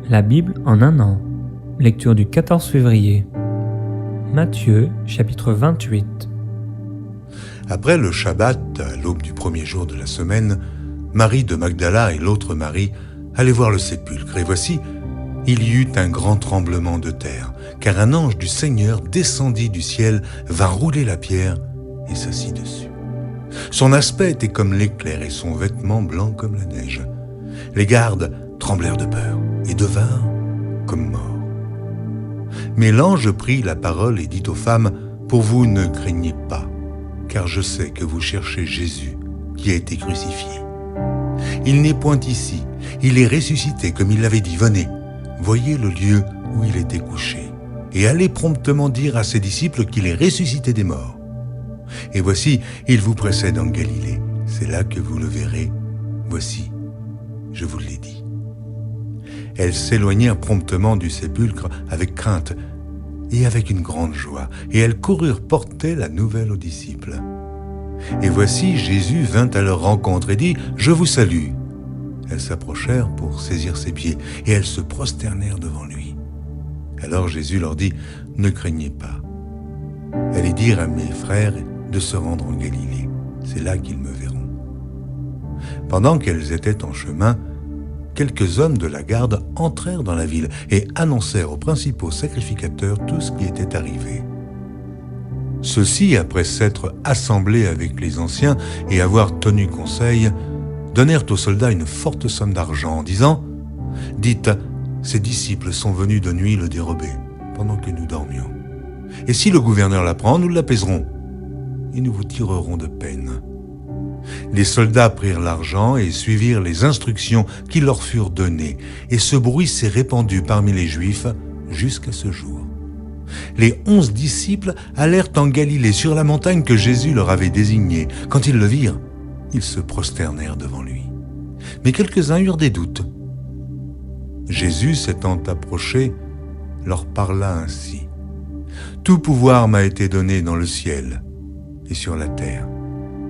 La Bible en un an. Lecture du 14 février. Matthieu, chapitre 28. Après le Shabbat, à l'aube du premier jour de la semaine, Marie de Magdala et l'autre Marie allaient voir le sépulcre. Et voici, il y eut un grand tremblement de terre, car un ange du Seigneur descendit du ciel, vint rouler la pierre et s'assit dessus. Son aspect était comme l'éclair et son vêtement blanc comme la neige. Les gardes tremblèrent de peur et devinrent comme morts. Mais l'ange prit la parole et dit aux femmes, « Pour vous ne craignez pas, car je sais que vous cherchez Jésus qui a été crucifié. Il n'est point ici, il est ressuscité comme il l'avait dit. Venez, voyez le lieu où il était couché, et allez promptement dire à ses disciples qu'il est ressuscité des morts. Et voici, il vous précède en Galilée, c'est là que vous le verrez. Voici, je vous l'ai dit. » Elles s'éloignèrent promptement du sépulcre avec crainte et avec une grande joie, et elles coururent porter la nouvelle aux disciples. Et voici, Jésus vint à leur rencontre et dit, « Je vous salue. » Elles s'approchèrent pour saisir ses pieds, et elles se prosternèrent devant lui. Alors Jésus leur dit, « Ne craignez pas. Allez dire à mes frères de se rendre en Galilée. C'est là qu'ils me verront. » Pendant qu'elles étaient en chemin, quelques hommes de la garde entrèrent dans la ville et annoncèrent aux principaux sacrificateurs tout ce qui était arrivé. Ceux-ci, après s'être assemblés avec les anciens et avoir tenu conseil, donnèrent aux soldats une forte somme d'argent en disant « Dites, ces disciples sont venus de nuit le dérober, pendant que nous dormions. Et si le gouverneur l'apprend, nous l'apaiserons, et nous vous tirerons de peine. » Les soldats prirent l'argent et suivirent les instructions qui leur furent données, et ce bruit s'est répandu parmi les Juifs jusqu'à ce jour. Les 11 disciples allèrent en Galilée sur la montagne que Jésus leur avait désignée. Quand ils le virent, ils se prosternèrent devant lui. Mais quelques-uns eurent des doutes. Jésus, s'étant approché, leur parla ainsi. « Tout pouvoir m'a été donné dans le ciel et sur la terre.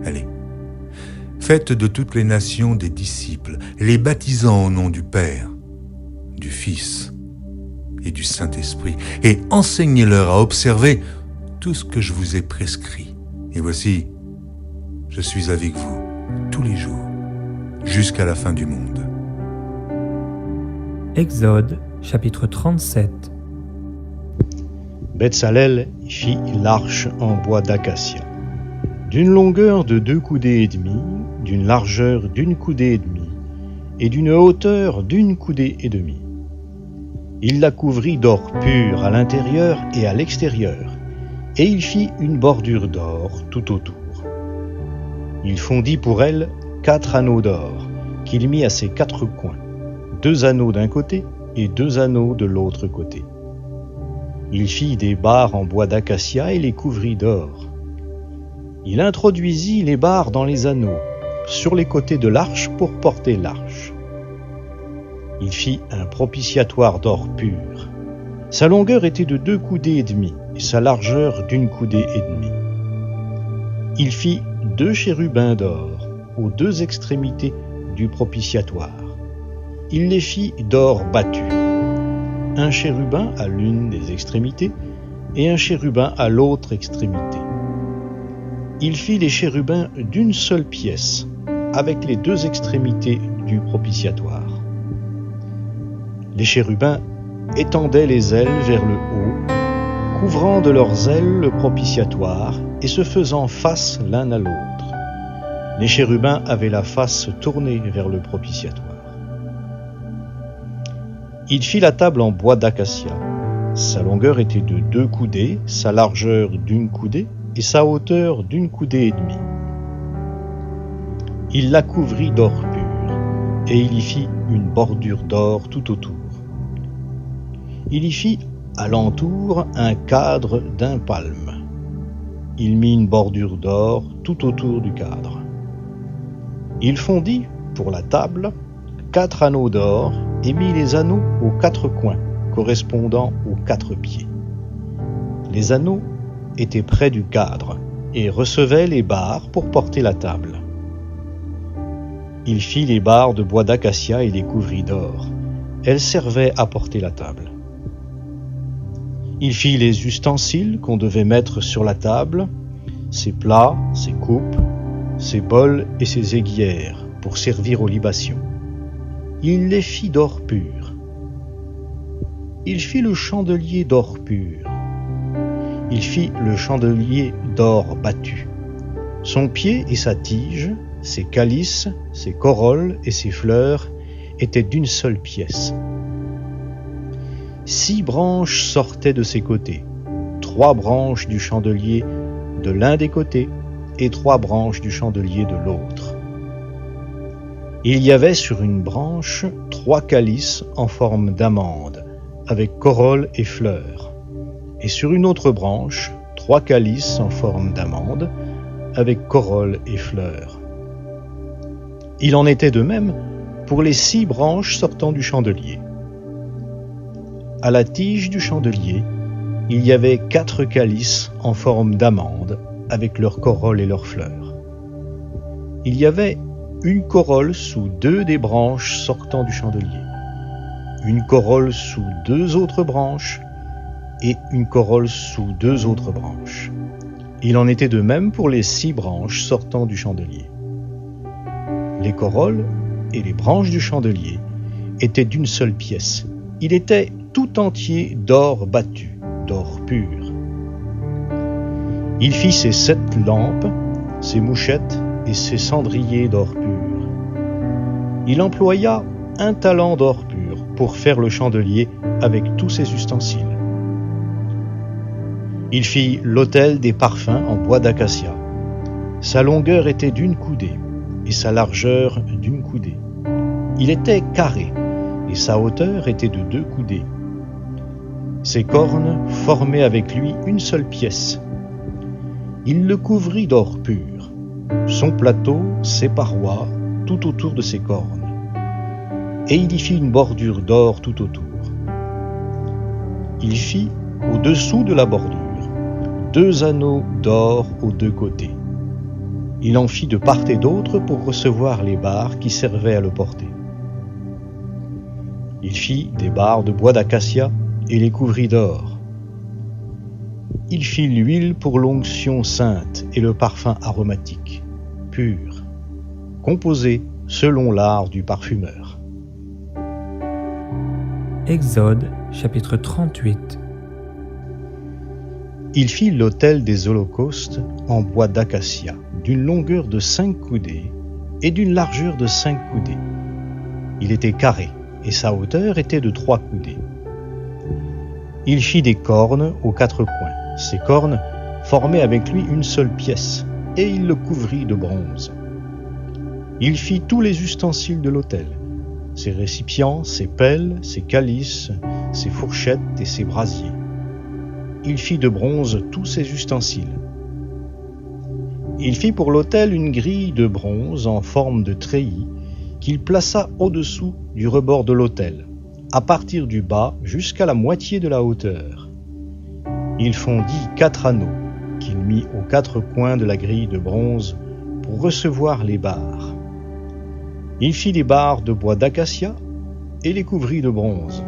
Allez, faites de toutes les nations des disciples, les baptisant au nom du Père, du Fils et du Saint-Esprit, et enseignez-leur à observer tout ce que je vous ai prescrit. Et voici, je suis avec vous tous les jours, jusqu'à la fin du monde. » Exode, chapitre 37. Betsalel fit l'arche en bois d'acacia, d'une longueur de 2 coudées et demie, d'une largeur d'1 coudée et demie, et d'une hauteur d'1 coudée et demie. Il la couvrit d'or pur à l'intérieur et à l'extérieur, et il fit une bordure d'or tout autour. Il fondit pour elle 4 anneaux d'or, qu'il mit à ses 4 coins, 2 anneaux d'un côté et 2 anneaux de l'autre côté. Il fit des barres en bois d'acacia et les couvrit d'or. Il introduisit les barres dans les anneaux, sur les côtés de l'arche pour porter l'arche. Il fit un propitiatoire d'or pur. Sa longueur était de 2 coudées et demie, et sa largeur d'1 coudée et demie. Il fit 2 chérubins d'or, aux 2 extrémités du propitiatoire. Il les fit d'or battu. Un chérubin à l'une des extrémités, et un chérubin à l'autre extrémité. Il fit les chérubins d'1 seule pièce, avec les 2 extrémités du propitiatoire. Les chérubins étendaient les ailes vers le haut, couvrant de leurs ailes le propitiatoire et se faisant face l'un à l'autre. Les chérubins avaient la face tournée vers le propitiatoire. Il fit la table en bois d'acacia. Sa longueur était de 2 coudées, sa largeur d'1 coudée, et sa hauteur d'1 coudée et demie. Il la couvrit d'or pur, et il y fit une bordure d'or tout autour. Il y fit à l'entour un cadre d'1 palme. Il mit une bordure d'or tout autour du cadre. Il fondit, pour la table, 4 anneaux d'or, et mit les anneaux aux 4 coins, correspondant aux 4 pieds. Les anneaux étaient près du cadre et recevaient les barres pour porter la table. Il fit les barres de bois d'acacia et les couvrit d'or. elle servait à porter la table. Il fit les ustensiles qu'on devait mettre sur la table, ses plats, ses coupes, ses bols et ses aiguières pour servir aux libations. Il les fit d'or pur. Il fit le chandelier d'or pur. Il fit le chandelier d'or battu. Son pied et sa tige, ses calices, ses corolles et ses fleurs étaient d'une seule pièce. 6 branches sortaient de ses côtés, 3 branches du chandelier de l'un des côtés et 3 branches du chandelier de l'autre. Il y avait sur une branche 3 calices en forme d'amande, avec corolles et fleurs, et sur une autre branche 3 calices en forme d'amande, avec corolles et fleurs. Il en était de même pour les 6 branches sortant du chandelier. À la tige du chandelier, il y avait 4 calices en forme d'amande, avec leurs corolles et leurs fleurs. Il y avait une corolle sous 2 des branches sortant du chandelier, une corolle sous 2 autres branches et une corolle sous 2 autres branches. Il en était de même pour les 6 branches sortant du chandelier. Les corolles et les branches du chandelier étaient d'une seule pièce. Il était tout entier d'or battu, d'or pur. Il fit ses 7 lampes, ses mouchettes et ses cendriers d'or pur. Il employa 1 talent d'or pur pour faire le chandelier avec tous ses ustensiles. Il fit l'autel des parfums en bois d'acacia. Sa longueur était d'1 coudée et sa largeur d'1 coudée. Il était carré et sa hauteur était de 2 coudées. Ses cornes formaient avec lui une seule pièce. Il le couvrit d'or pur, son plateau, ses parois, tout autour de ses cornes. Et il y fit une bordure d'or tout autour. Il fit, au-dessous de la bordure, 2 anneaux d'or aux 2 côtés. Il en fit de part et d'autre pour recevoir les barres qui servaient à le porter. Il fit des barres de bois d'acacia et les couvrit d'or. Il fit l'huile pour l'onction sainte et le parfum aromatique, pur, composé selon l'art du parfumeur. Exode, chapitre 38. Il fit l'autel des holocaustes en bois d'acacia, d'une longueur de 5 coudées et d'une largeur de 5 coudées. Il était carré, et sa hauteur était de 3 coudées. Il fit des cornes aux 4 coins. Ces cornes formaient avec lui une seule pièce, et il le couvrit de bronze. Il fit tous les ustensiles de l'autel, ses récipients, ses pelles, ses calices, ses fourchettes et ses brasiers. Il fit de bronze tous ses ustensiles. Il fit pour l'autel une grille de bronze en forme de treillis qu'il plaça au-dessous du rebord de l'autel, à partir du bas jusqu'à la moitié de la hauteur. Il fondit 4 anneaux qu'il mit aux 4 coins de la grille de bronze pour recevoir les barres. Il fit des barres de bois d'acacia et les couvrit de bronze.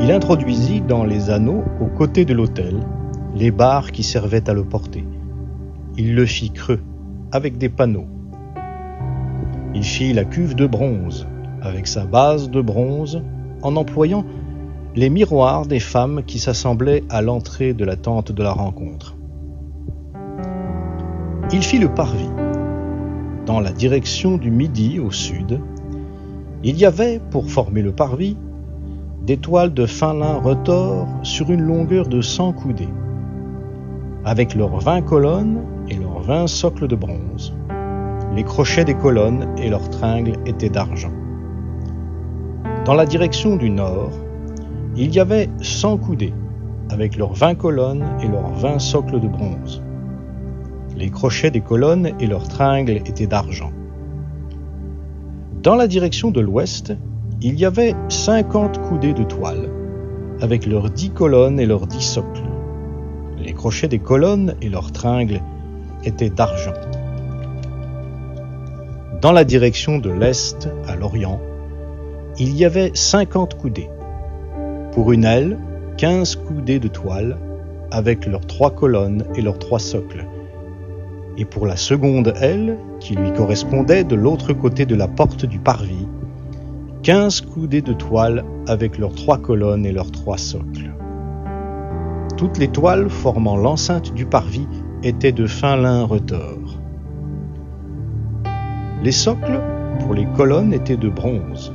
Il introduisit dans les anneaux, aux côtés de l'autel, les barres qui servaient à le porter. Il le fit creux, avec des panneaux. Il fit la cuve de bronze, avec sa base de bronze, en employant les miroirs des femmes qui s'assemblaient à l'entrée de la tente de la rencontre. Il fit le parvis. Dans la direction du midi au sud, il y avait, pour former le parvis, des toiles de fin lin retors sur une longueur de 100 coudées, avec leurs 20 colonnes et leurs 20 socles de bronze. Les crochets des colonnes et leurs tringles étaient d'argent. Dans la direction du nord, il y avait 100 coudées, avec leurs 20 colonnes et leurs 20 socles de bronze. Les crochets des colonnes et leurs tringles étaient d'argent. Dans la direction de l'ouest, il y avait 50 coudées de toile, avec leurs 10 colonnes et leurs 10 socles. Les crochets des colonnes et leurs tringles étaient d'argent. Dans la direction de l'est, à l'orient, il y avait 50 coudées. Pour une aile, 15 coudées de toile, avec leurs 3 colonnes et leurs 3 socles. Et pour la seconde aile, qui lui correspondait de l'autre côté de la porte du parvis, 15 coudées de toile avec leurs 3 colonnes et leurs 3 socles. Toutes les toiles formant l'enceinte du parvis étaient de fin lin retors. Les socles pour les colonnes étaient de bronze.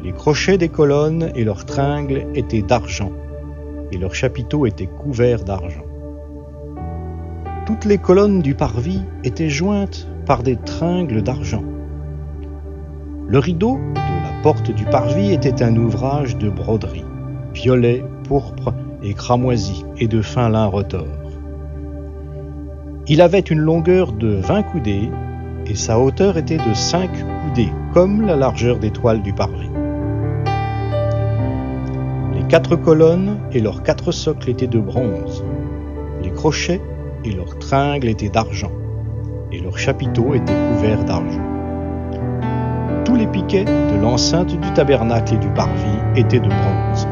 Les crochets des colonnes et leurs tringles étaient d'argent, et leurs chapiteaux étaient couverts d'argent. Toutes les colonnes du parvis étaient jointes par des tringles d'argent. Le rideau de la porte du parvis était un ouvrage de broderie, violet, pourpre et cramoisi, et de fin lin retors. Il avait une longueur de 20 coudées, et sa hauteur était de 5 coudées, comme la largeur des toiles du parvis. Les 4 colonnes et leurs 4 socles étaient de bronze. Les crochets et leurs tringles étaient d'argent, et leurs chapiteaux étaient couverts d'argent. Tous les piquets de l'enceinte du tabernacle et du parvis étaient de bronze.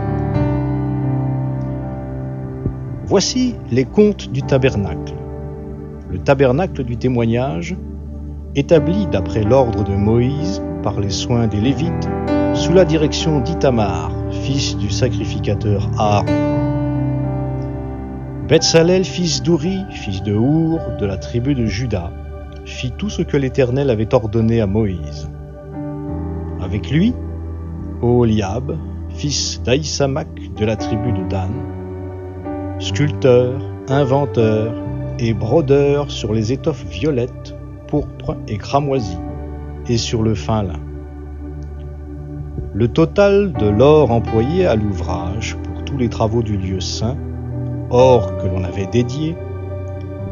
Voici les comptes du tabernacle. Le tabernacle du témoignage, établi d'après l'ordre de Moïse par les soins des Lévites, sous la direction d'Ithamar, fils du sacrificateur Aaron. Betsalel, fils d'Ouri, fils de Our, de la tribu de Juda, fit tout ce que l'Éternel avait ordonné à Moïse. Avec lui, Oholiab, fils d'Aïsamak, de la tribu de Dan, sculpteur, inventeur et brodeur sur les étoffes violettes, pourpre et cramoisi, et sur le fin lin. Le total de l'or employé à l'ouvrage pour tous les travaux du lieu saint, or que l'on avait dédié,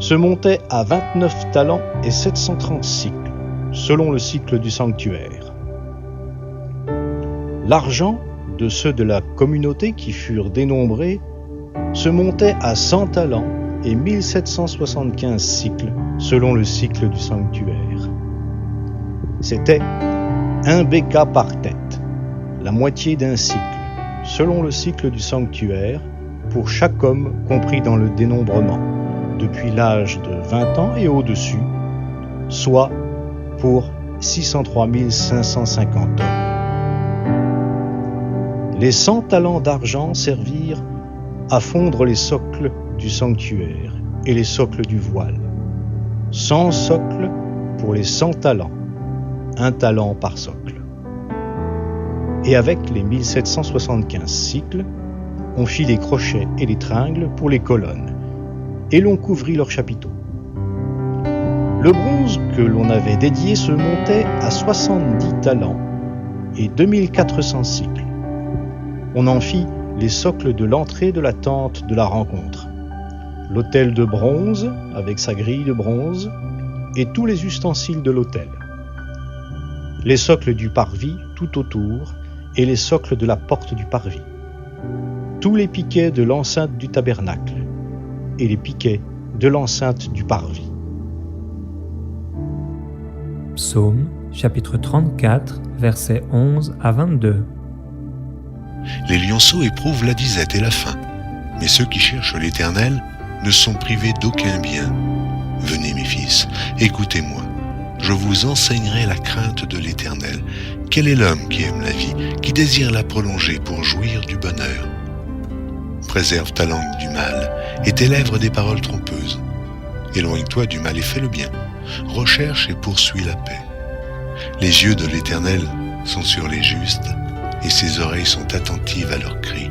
se montait à 29 talents et 730 cycles, selon le cycle du sanctuaire. L'argent de ceux de la communauté qui furent dénombrés se montait à 100 talents et 1775 cycles, selon le cycle du sanctuaire. C'était 1 béka par tête, la moitié d'un cycle, selon le cycle du sanctuaire, pour chaque homme compris dans le dénombrement, depuis l'âge de 20 ans et au-dessus, soit pour 603 550 hommes. Les 100 talents d'argent servirent à fondre les socles du sanctuaire et les socles du voile. 100 socles pour les 100 talents, 1 talent par socle. Et avec les 1775 cycles, on fit les crochets et les tringles pour les colonnes, et l'on couvrit leurs chapiteaux. Le bronze que l'on avait dédié se montait à 70 talents et 2400 cycles. On en fit les socles de l'entrée de la tente de la rencontre, l'autel de bronze avec sa grille de bronze et tous les ustensiles de l'autel, les socles du parvis tout autour et les socles de la porte du parvis, tous les piquets de l'enceinte du tabernacle et les piquets de l'enceinte du parvis. Psaume, chapitre 34, versets 11 à 22. Les lionceaux éprouvent la disette et la faim, mais ceux qui cherchent l'Éternel ne sont privés d'aucun bien. Venez mes fils, écoutez-moi, je vous enseignerai la crainte de l'Éternel. Quel est l'homme qui aime la vie, qui désire la prolonger pour jouir du bonheur? Préserve ta langue du mal et tes lèvres des paroles trompeuses. Éloigne-toi du mal et fais le bien. Recherche et poursuis la paix. Les yeux de l'Éternel sont sur les justes et ses oreilles sont attentives à leurs cris.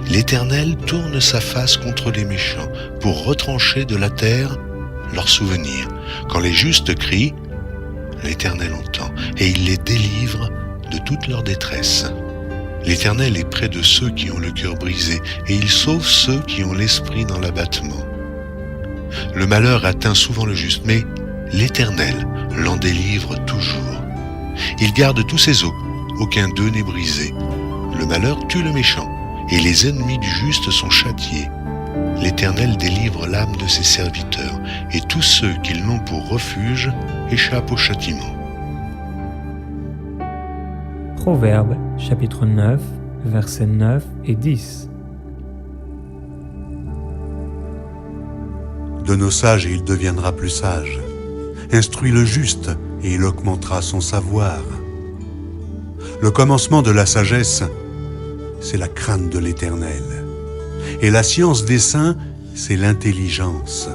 L'Éternel tourne sa face contre les méchants pour retrancher de la terre leurs souvenirs. Quand les justes crient, l'Éternel entend et il les délivre de toute leur détresse. L'Éternel est près de ceux qui ont le cœur brisé et il sauve ceux qui ont l'esprit dans l'abattement. Le malheur atteint souvent le juste, mais l'Éternel l'en délivre toujours. Il garde tous ses os, aucun d'eux n'est brisé. Le malheur tue le méchant, et les ennemis du juste sont châtiés. L'Éternel délivre l'âme de ses serviteurs, et tous ceux qui l'ont pour refuge échappent au châtiment. Proverbes chapitre 9, versets 9 et 10. Donne au sage et il deviendra plus sage. Instruis le juste et il augmentera son savoir. Le commencement de la sagesse, c'est la crainte de l'Éternel. Et la science des saints, c'est l'intelligence.